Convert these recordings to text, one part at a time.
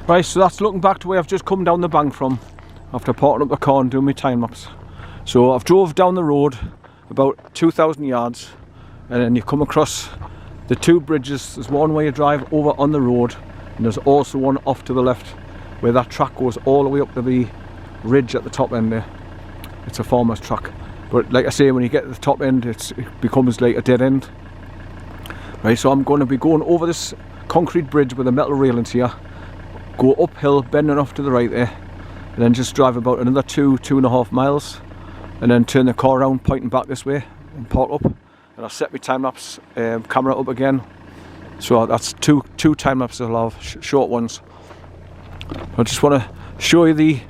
Right, so that's looking back to where I've just come down the bank from after parking up the car and doing my time lapse. So I've drove down the road about 2,000 yards, and then you come across the two bridges. There's one where you drive over on the road, and there's also one off to the left where that track goes all the way up to the ridge at the top end there. It's a farmer's track, but like I say, when you get to the top end it becomes like a dead end. Right, so I'm going to be going over this concrete bridge with the metal railings here, go uphill, bending off to the right there, and then just drive about another 2.5 miles, and then turn the car around pointing back this way and park up, and I'll set my time-lapse camera up again. So that's two time-lapses I'll have, short ones. I just want to show you the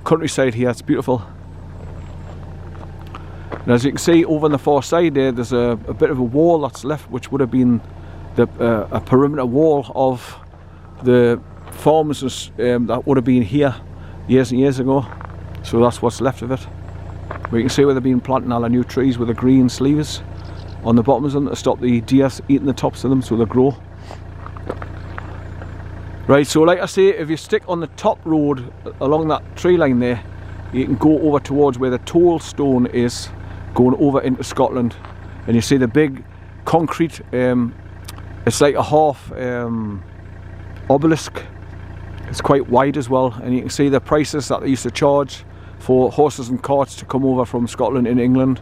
countryside here. It's beautiful. And as you can see over on the far side there, there's a bit of a wall that's left, which would have been a perimeter wall of the farms that would have been here years and years ago. So that's what's left of it. But you can see where they've been planting all the new trees with the green sleeves on the bottoms of them to stop the deer eating the tops of them so they grow. Right, so like I say, if you stick on the top road along that tree line there, you can go over towards where the toll stone is, going over into Scotland, and you see the big concrete, it's like a half obelisk. It's quite wide as well, and you can see the prices that they used to charge for horses and carts to come over from Scotland in England.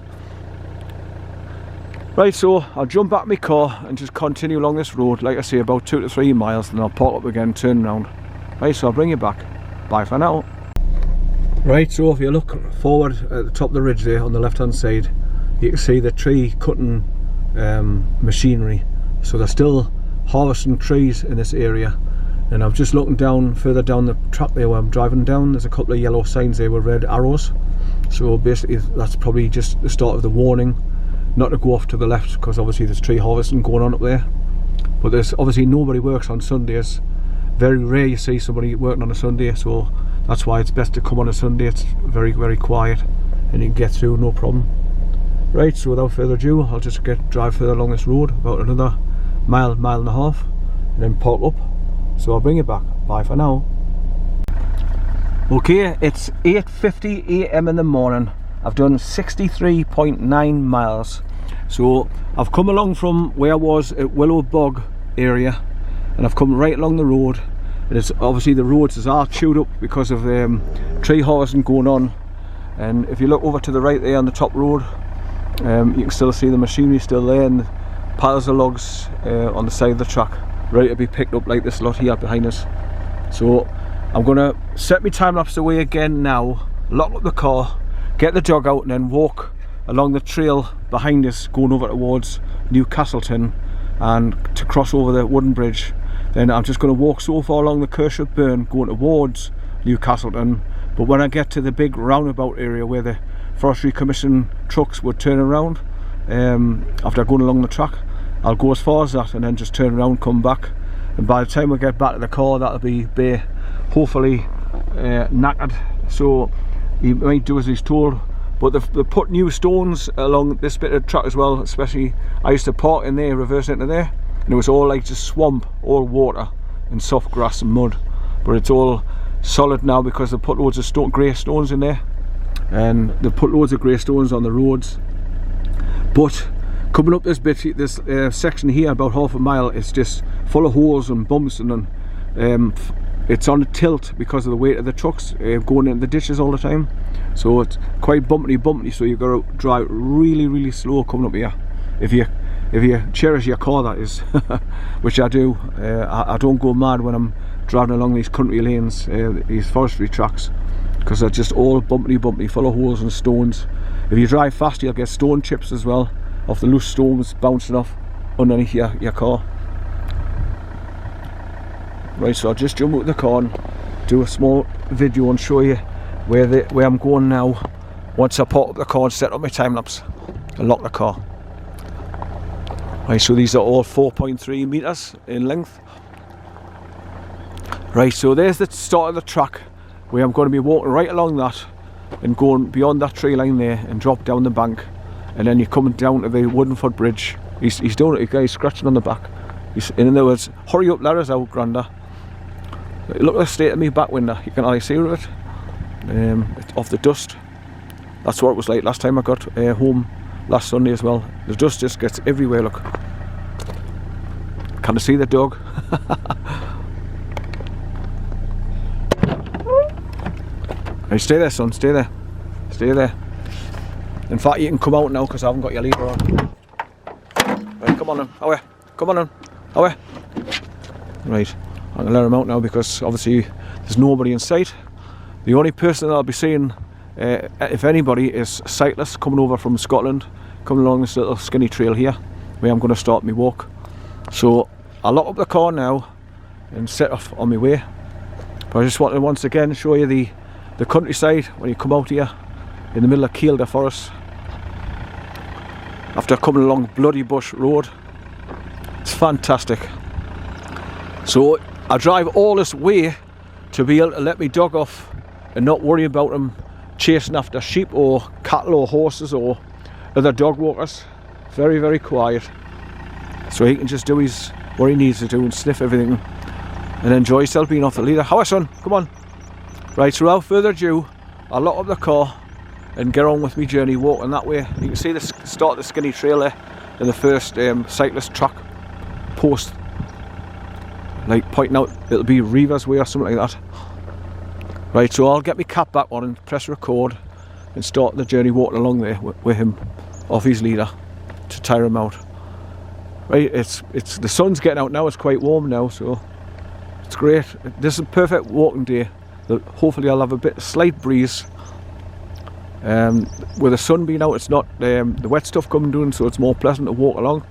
Right, so I'll jump back in my car and just continue along this road, like I say, about 2 to 3 miles, and I'll park up again, turn around. Right, so I'll bring you back. Bye for now. Right, so if you look forward at the top of the ridge there on the left hand side, you can see the tree cutting machinery. So they're still harvesting trees in this area. And I'm just looking down, further down the track there where I'm driving down, there's a couple of yellow signs there with red arrows. So basically that's probably just the start of the warning not to go off to the left, because obviously there's tree harvesting going on up there. But there's obviously nobody works on Sundays. Very rare you see somebody working on a Sunday, so that's why it's best to come on a Sunday. It's very, very quiet and you can get through no problem. Right, so without further ado, I'll just drive further along this road, about another mile and a half, and then park up. So I'll bring you back. Bye for now. Okay, it's 8:50 AM in the morning. I've done 63.9 miles. So I've come along from where I was at Willow Bog area, and I've come right along the road. And it's obviously the roads are chewed up because of tree harvesting going on. And if you look over to the right there on the top road, you can still see the machinery still there, and piles of logs on the side of the track, ready to be picked up like this lot here behind us. So I'm going to set my time lapse away again now, lock up the car, get the dog out, and then walk along the trail behind us going over towards Newcastleton, and to cross over the wooden bridge. Then I'm just going to walk so far along the Kershaw Burn going towards Newcastleton, but when I get to the big roundabout area where the Forestry Commission trucks would turn around, after going along the track, I'll go as far as that and then just turn around, come back, and by the time we get back to the car, that'll be bare, hopefully knackered. So he might do as he's told. But they've put new stones along this bit of track as well, especially I used to park in there, reverse into there, and it was all like just swamp, all water and soft grass and mud. But it's all solid now because they've put loads of grey stones in there, and they've put loads of grey stones on the roads. But coming up this bit, this section here, about half a mile, it's just full of holes and bumps, and it's on a tilt because of the weight of the trucks going into the ditches all the time. So it's quite bumpy, so you've got to drive really, really slow coming up here. If you cherish your car, that is, which I do. I don't go mad when I'm driving along these country lanes, these forestry tracks, because they're just all bumpy, full of holes and stones. If you drive fast, you'll get stone chips as well, off the loose stones bouncing off underneath your car. Right, so I'll just jump out of the car and do a small video and show you where I'm going now, once I park up the car and set up my time lapse and lock the car. Right, so these are all 4.3 meters in length. Right, so there's the start of the track where I'm going to be walking right along that and going beyond that tree line there and drop down the bank, and then you're coming down to the wooden footbridge. He's doing it, the guy's scratching on the back. In other words, hurry up, let us out, Granda. Look at the state of my back window. You can hardly see it. It's off the dust. That's what it was like last time I got home last Sunday as well. The dust just gets everywhere. Look. Can I see the dog? Right, stay there, son. Stay there. Stay there. In fact, you can come out now because I haven't got your leader on. Right, come on then. Away. Come on then. Away. Right, I'm going to let him out now because obviously there's nobody in sight. The only person that I'll be seeing, if anybody, is cyclists coming over from Scotland, coming along this little skinny trail here where I'm going to start my walk. So I'll lock up the car now and set off on my way. But I just want to once again show you the countryside when you come out here in the middle of Kielder Forest after coming along Bloody Bush Road. It's fantastic. So I drive all this way to be able to let my dog off and not worry about him chasing after sheep or cattle or horses or other dog walkers. Very, very quiet. So he can just do what he needs to do and sniff everything and enjoy himself being off the leader. How, son? Come on. Right, so without further ado, I'll lock up the car and get on with my journey walking that way. You can see the start of the skinny trail there in the first cyclist track post, like pointing out it'll be Reaver's Way or something like that. Right, so I'll get my cap back on and press record and start the journey walking along there with him off his leader to tire him out. Right, it's the sun's getting out now. It's quite warm now, so it's great. This is a perfect walking day. Hopefully I'll have a slight breeze. With the sun being out, it's not the wet stuff coming down, so it's more pleasant to walk along.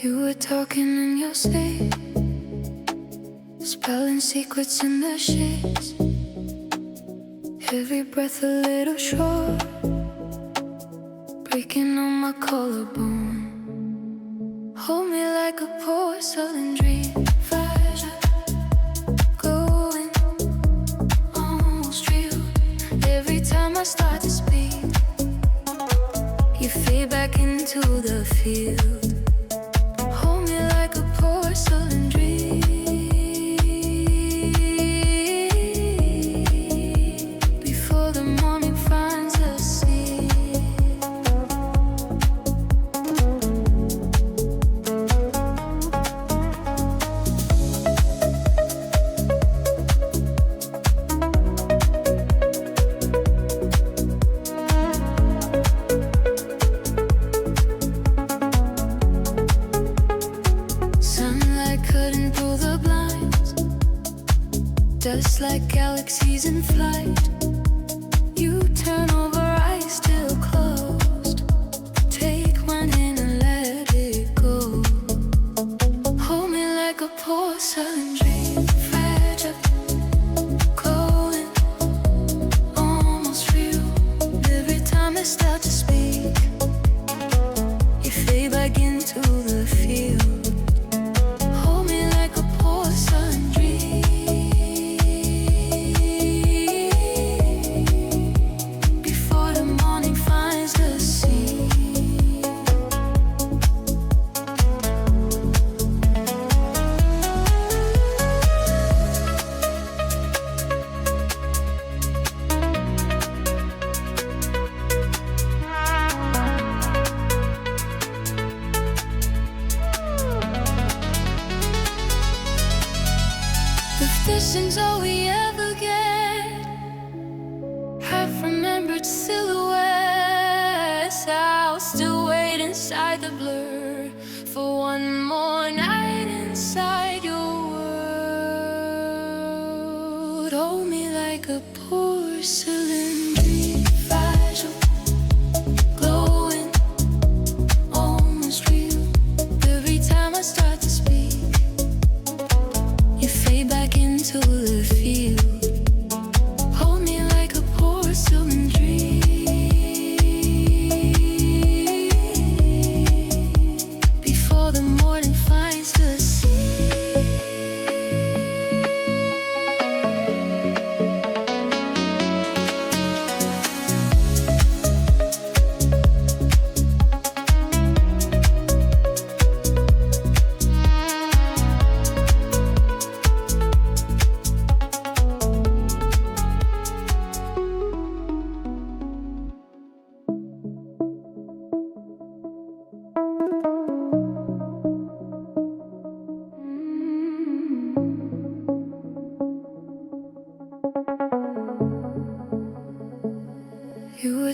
You were talking in your sleep, spelling secrets in the sheets. Every breath a little short, breaking on my collarbone. Hold me like a porcelain dream, fragile, glowing, almost real. Every time I start to speak, you fade back into the field. Hold me like a porcelain dream. Before the morning finds us sea. Sunlight cutting through the blinds, dust like galaxies in flight. You turn over, eyes still closed. Take one hand and let it go. Hold me like a porcelain dream, fragile, glowing, almost real. Every time I start to speak, you fade back into the field. Hold me like a porcelain dream. Before the morning finds the sea. If this is all we ever get, half remembered silhouettes, I'll still wait inside the blur for one more night inside your world. Hold me like a porcelain dream, fragile, glowing, almost real. Every time I start to speak, you fade back into the field. Hold me like a porcelain dream. Before the morning finds the sea.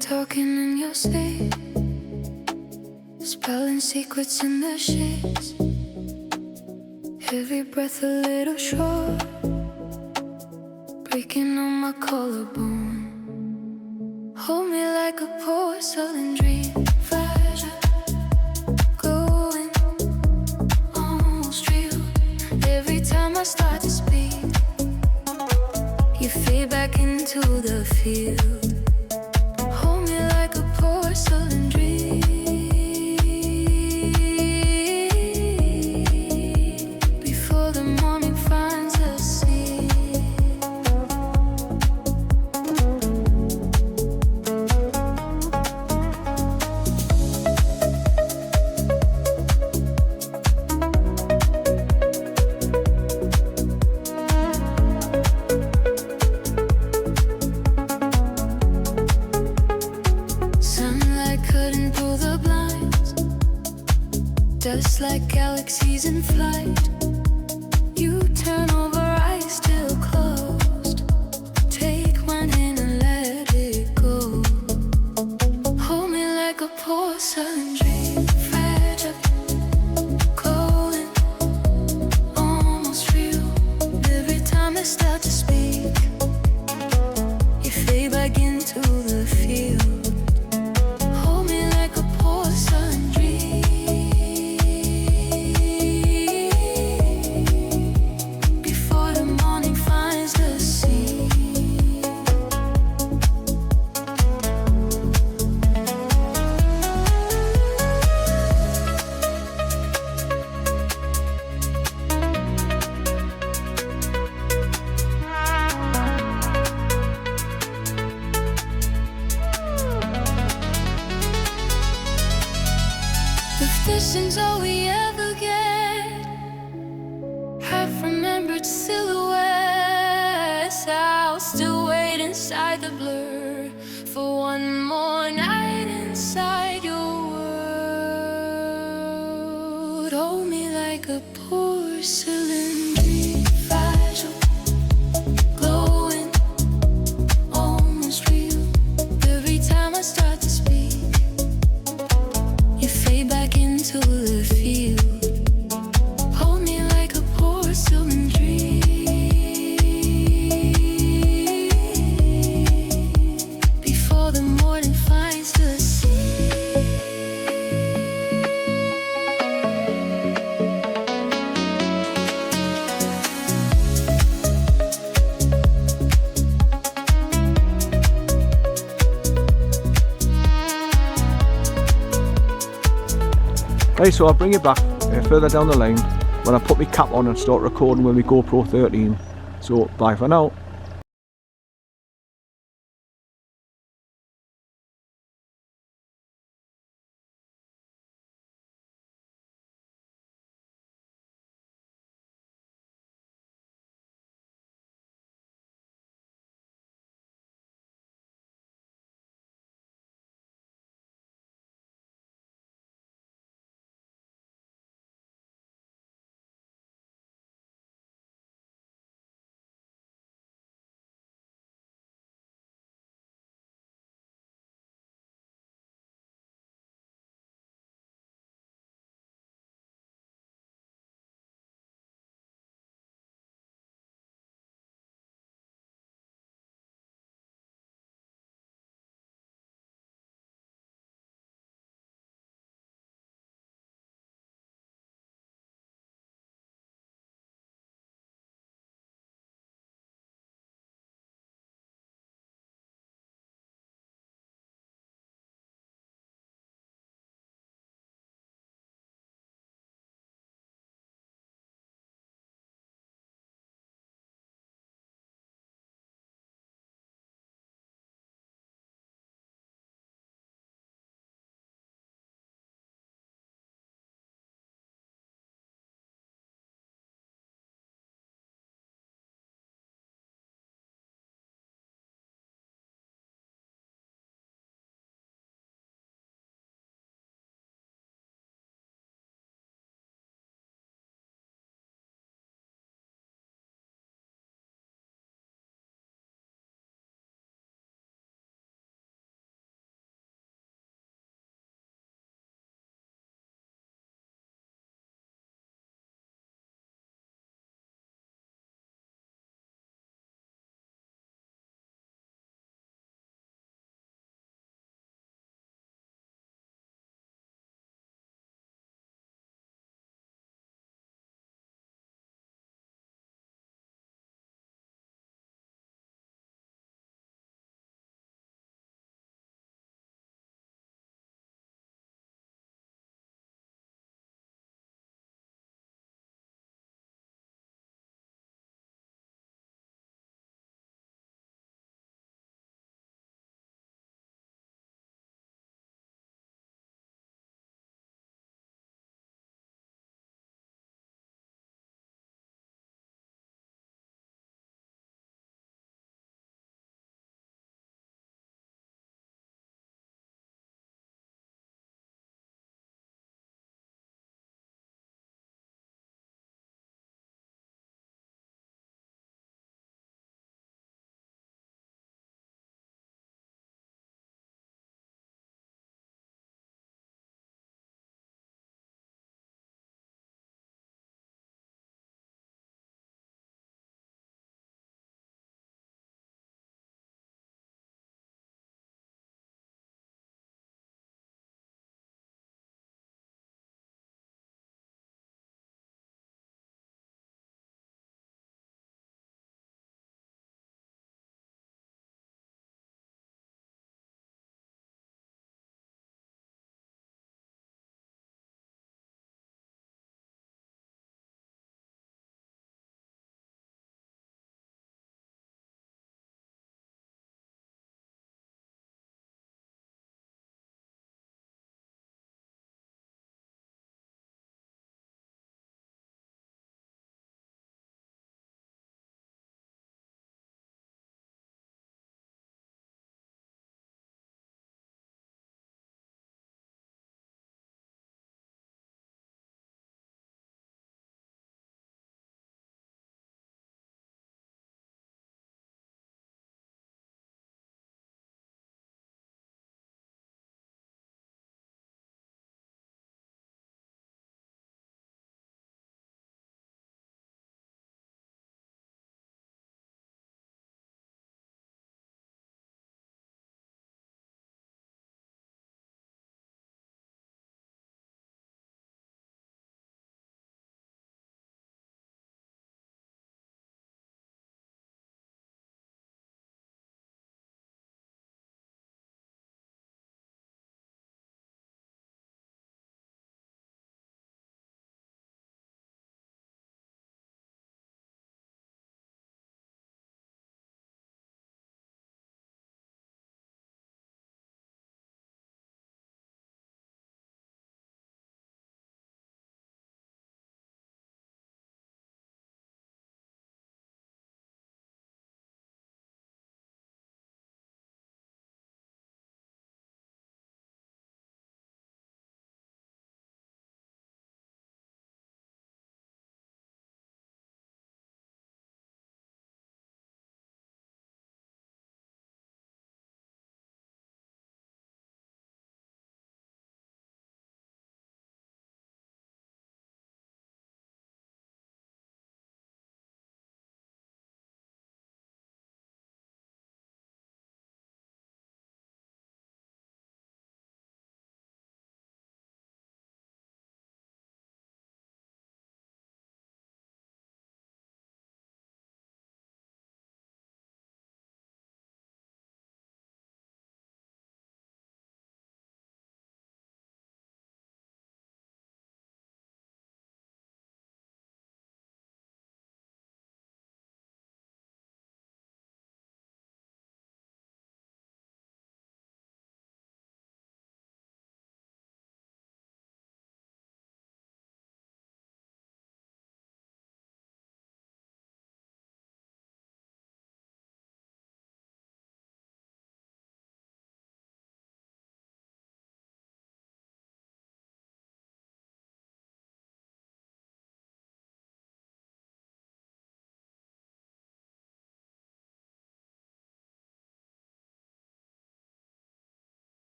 talking in your sleep, spelling secrets in the sheets. Every breath a little short, breaking on my collarbone. Hold me like a porcelain dream, fragile, glowing, almost real. Every time I start to speak, you fade back into the field. Hold me like a porcelain dream, before the morning finds the sea. Sunlight couldn't pull the blinds, dust like galaxies in flight. You turn over, eyes still closed. Take one hand and let it go. Hold me like a porcelain dream, fragile, glowing, almost real. Every time I start to speak, you fade back into the field. Hold me like a porcelain dream, before the morning finds the sea. If this is all we ever get, half-remembered silhouettes, I'll still wait inside the blur for one more night inside your world. Hold me like a porcelain dream, fragile, glowing, almost real. Every time I start to speak, you fade back into the field. Hold me like a porcelain dream, before the morning finds the sea. Right, so I'll bring you back further down the line when I put my cap on and start recording with my GoPro 13. So bye for now.